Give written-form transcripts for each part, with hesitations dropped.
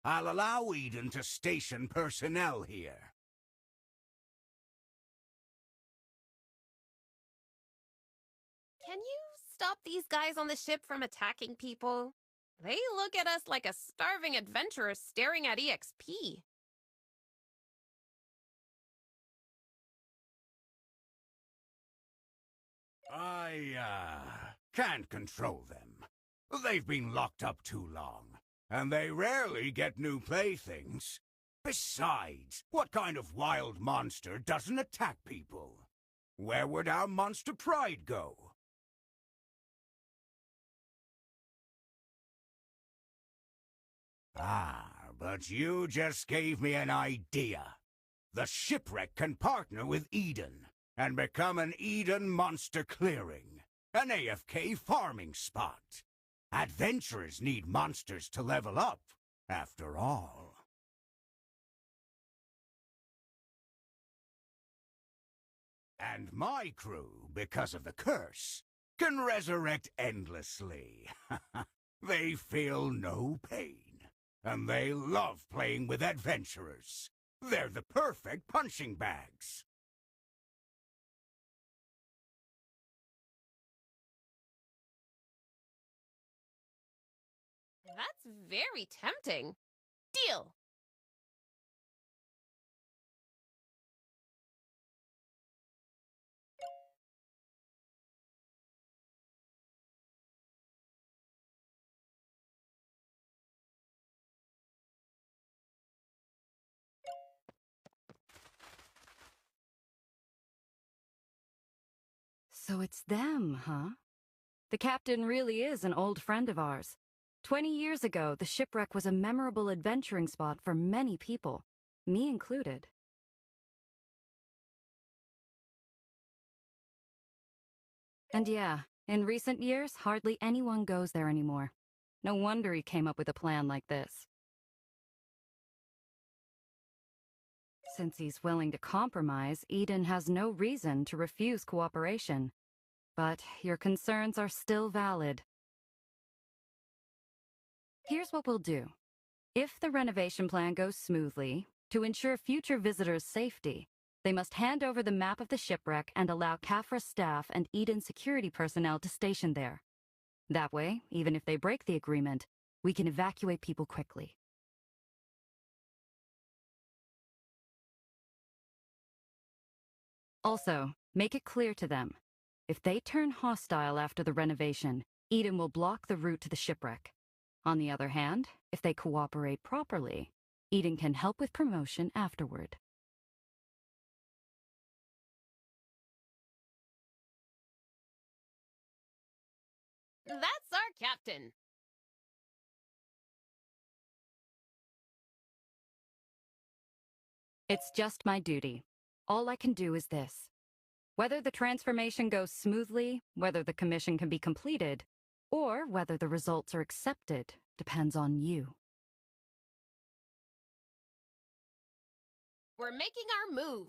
I'll allow Eden to station personnel here. Can you stop these guys on the ship from attacking people? They look at us like a starving adventurer staring at EXP. I can't control them. They've been locked up too long, and they rarely get new playthings. Besides, what kind of wild monster doesn't attack people? Where would our monster pride go? Ah, but you just gave me an idea. The shipwreck can partner with Eden and become an Eden monster clearing, an AFK farming spot. Adventurers need monsters to level up, after all. And my crew, because of the curse, can resurrect endlessly. They feel no pain, and they love playing with adventurers. They're the perfect punching bags. That's very tempting. Deal! So it's them, huh? The captain really is an old friend of ours. 20 years ago, the shipwreck was a memorable adventuring spot for many people, me included. And yeah, in recent years, hardly anyone goes there anymore. No wonder he came up with a plan like this. Since he's willing to compromise, Eden has no reason to refuse cooperation. But your concerns are still valid. Here's what we'll do. If the renovation plan goes smoothly, to ensure future visitors' safety, they must hand over the map of the shipwreck and allow Kafra staff and Eden security personnel to station there. That way, even if they break the agreement, we can evacuate people quickly. Also, make it clear to them. If they turn hostile after the renovation, Eden will block the route to the shipwreck. On the other hand, if they cooperate properly, Eden can help with promotion afterward. That's our captain. It's just my duty. All I can do is this. Whether the transformation goes smoothly, whether the commission can be completed, or whether the results are accepted, depends on you. We're making our move.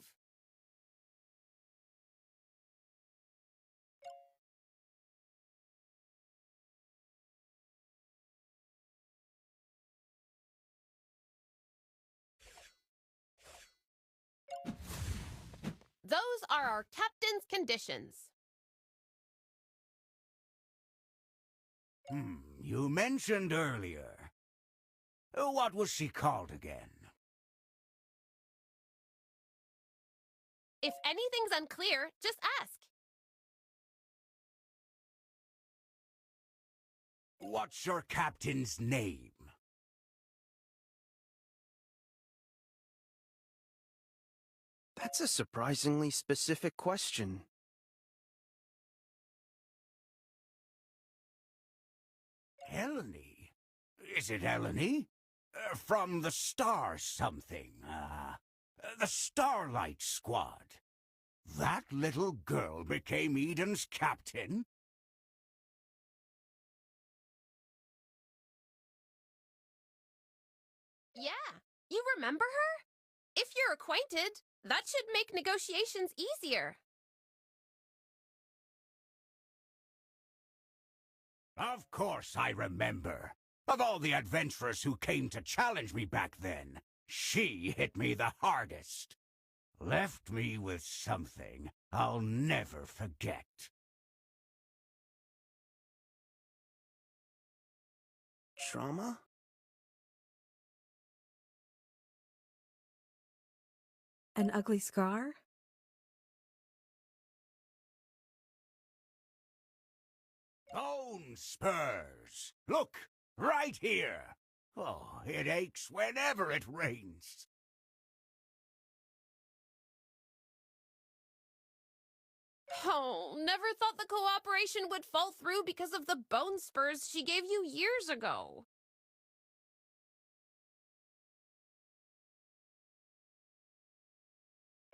Those are our captain's conditions. You mentioned earlier. What was she called again? If anything's unclear, just ask. What's your captain's name? That's a surprisingly specific question. Eleni? Is it Eleni? From the Star something, the Starlight Squad. That little girl became Eden's captain? Yeah, you remember her? If you're acquainted, that should make negotiations easier. Of course I remember. Of all the adventurers who came to challenge me back then, she hit me the hardest. Left me with something I'll never forget. Trauma? An ugly scar? Bone spurs! Look, right here! Oh, it aches whenever it rains. Oh, never thought the cooperation would fall through because of the bone spurs she gave you years ago.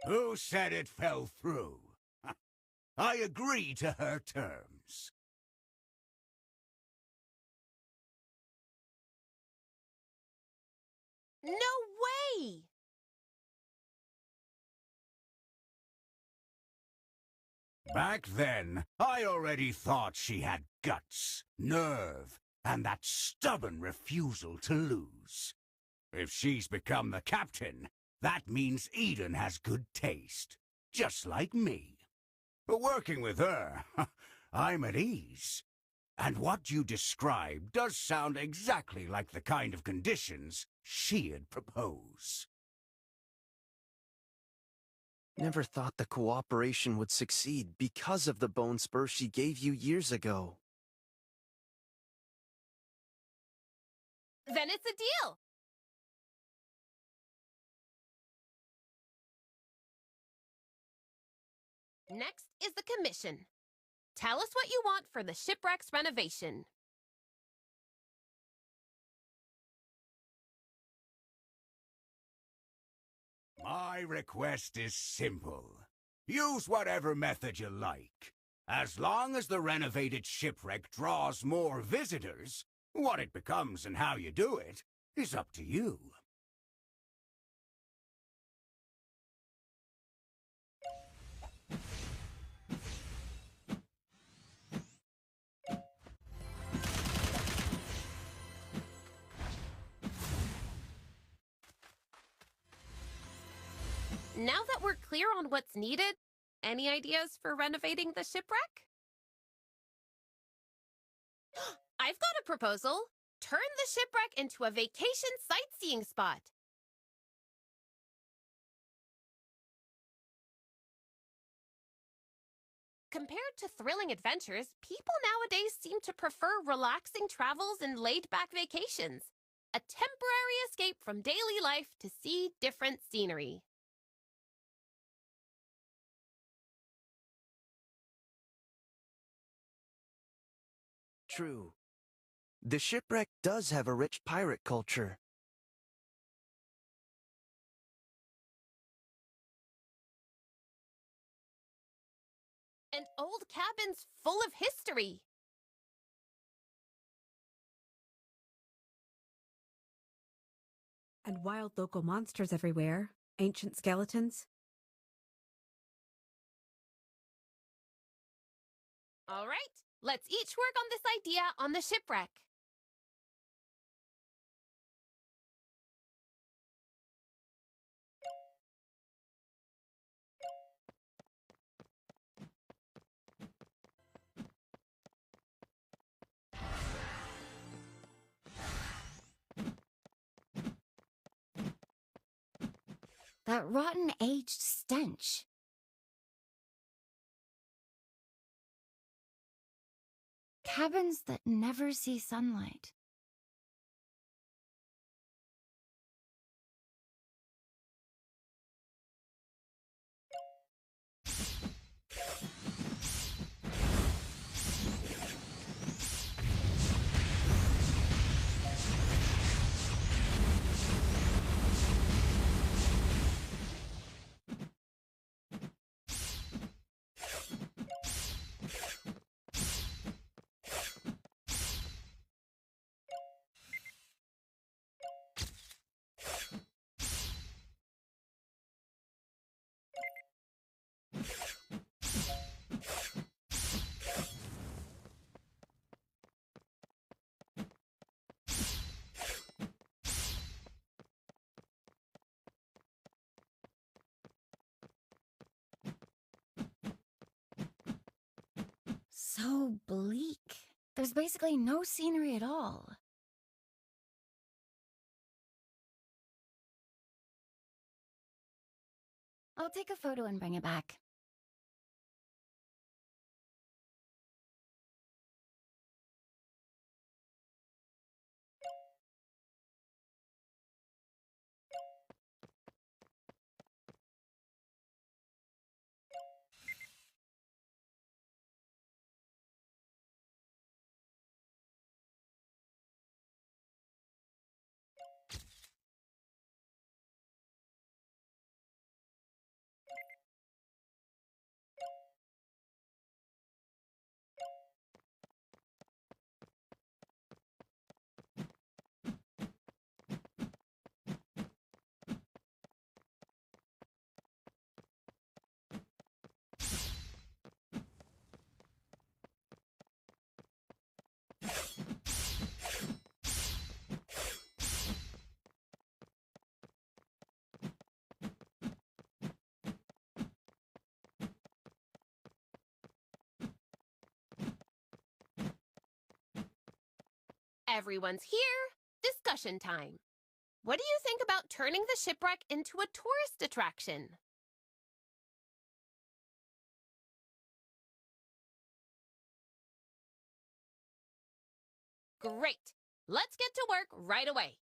Who said it fell through? I agree to her terms. No way! Back then, I already thought she had guts, nerve, and that stubborn refusal to lose. If she's become the captain, that means Eden has good taste, just like me. Working with her, I'm at ease. And what you described does sound exactly like the kind of conditions she'd propose. Never thought the cooperation would succeed because of the bone spur she gave you years ago. Then it's a deal. Next is the commission. Tell us what you want for the shipwreck's renovation. My request is simple. Use whatever method you like. As long as the renovated shipwreck draws more visitors, what it becomes and how you do it is up to you. Now that we're clear on what's needed, any ideas for renovating the shipwreck? I've got a proposal. Turn the shipwreck into a vacation sightseeing spot. Compared to thrilling adventures, people nowadays seem to prefer relaxing travels and laid-back vacations. A temporary escape from daily life to see different scenery. True. The shipwreck does have a rich pirate culture. And old cabins full of history. And wild local monsters everywhere. Ancient skeletons. All right, let's each work on this idea on the shipwreck. That rotten aged stench. Cabins that never see sunlight. so bleak. There's basically no scenery at all. I'll take a photo and bring it back. Everyone's here. Discussion time. What do you think about turning the shipwreck into a tourist attraction? Great. Let's get to work right away.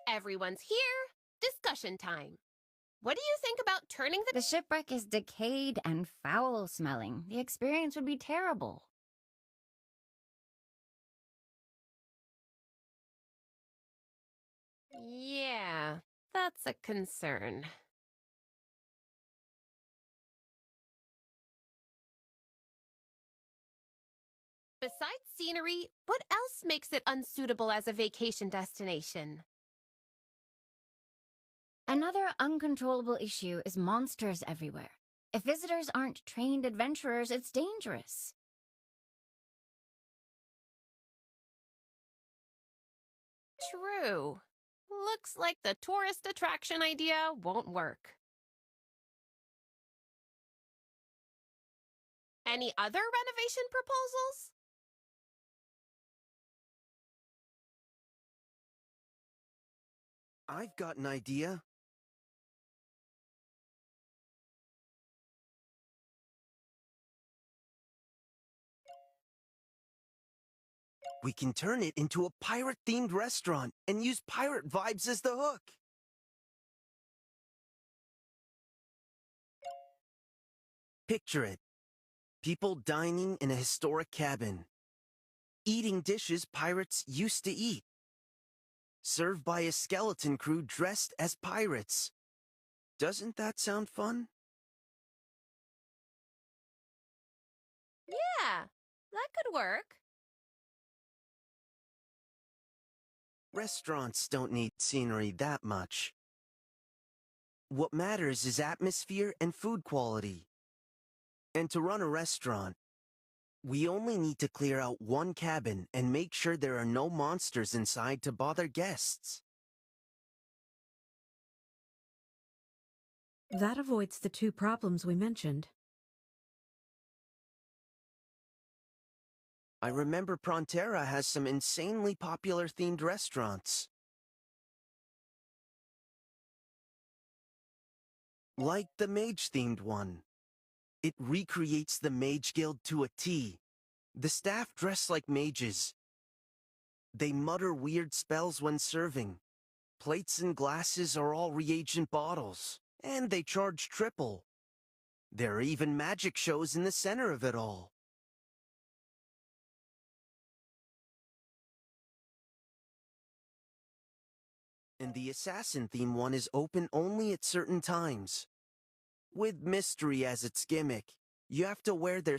Everyone's here. Discussion time. What do you think about turning The shipwreck is decayed and foul-smelling. The experience would be terrible. Yeah, that's a concern. Besides scenery, what else makes it unsuitable as a vacation destination? Another uncontrollable issue is monsters everywhere. If visitors aren't trained adventurers, it's dangerous. True. Looks like the tourist attraction idea won't work. Any other renovation proposals? I've got an idea. We can turn it into a pirate-themed restaurant and use pirate vibes as the hook. Picture it. People dining in a historic cabin, eating dishes pirates used to eat, served by a skeleton crew dressed as pirates. Doesn't that sound fun? Yeah, that could work. Restaurants don't need scenery that much. What matters is atmosphere and food quality. And to run a restaurant, we only need to clear out one cabin and make sure there are no monsters inside to bother guests. That avoids the two problems we mentioned. I remember Prontera has some insanely popular themed restaurants. Like the mage-themed one. It recreates the Mage Guild to a T. The staff dress like mages. They mutter weird spells when serving. Plates and glasses are all reagent bottles. And they charge triple. There are even magic shows in the center of it all. And the assassin theme one is open only at certain times. With mystery as its gimmick, you have to wear their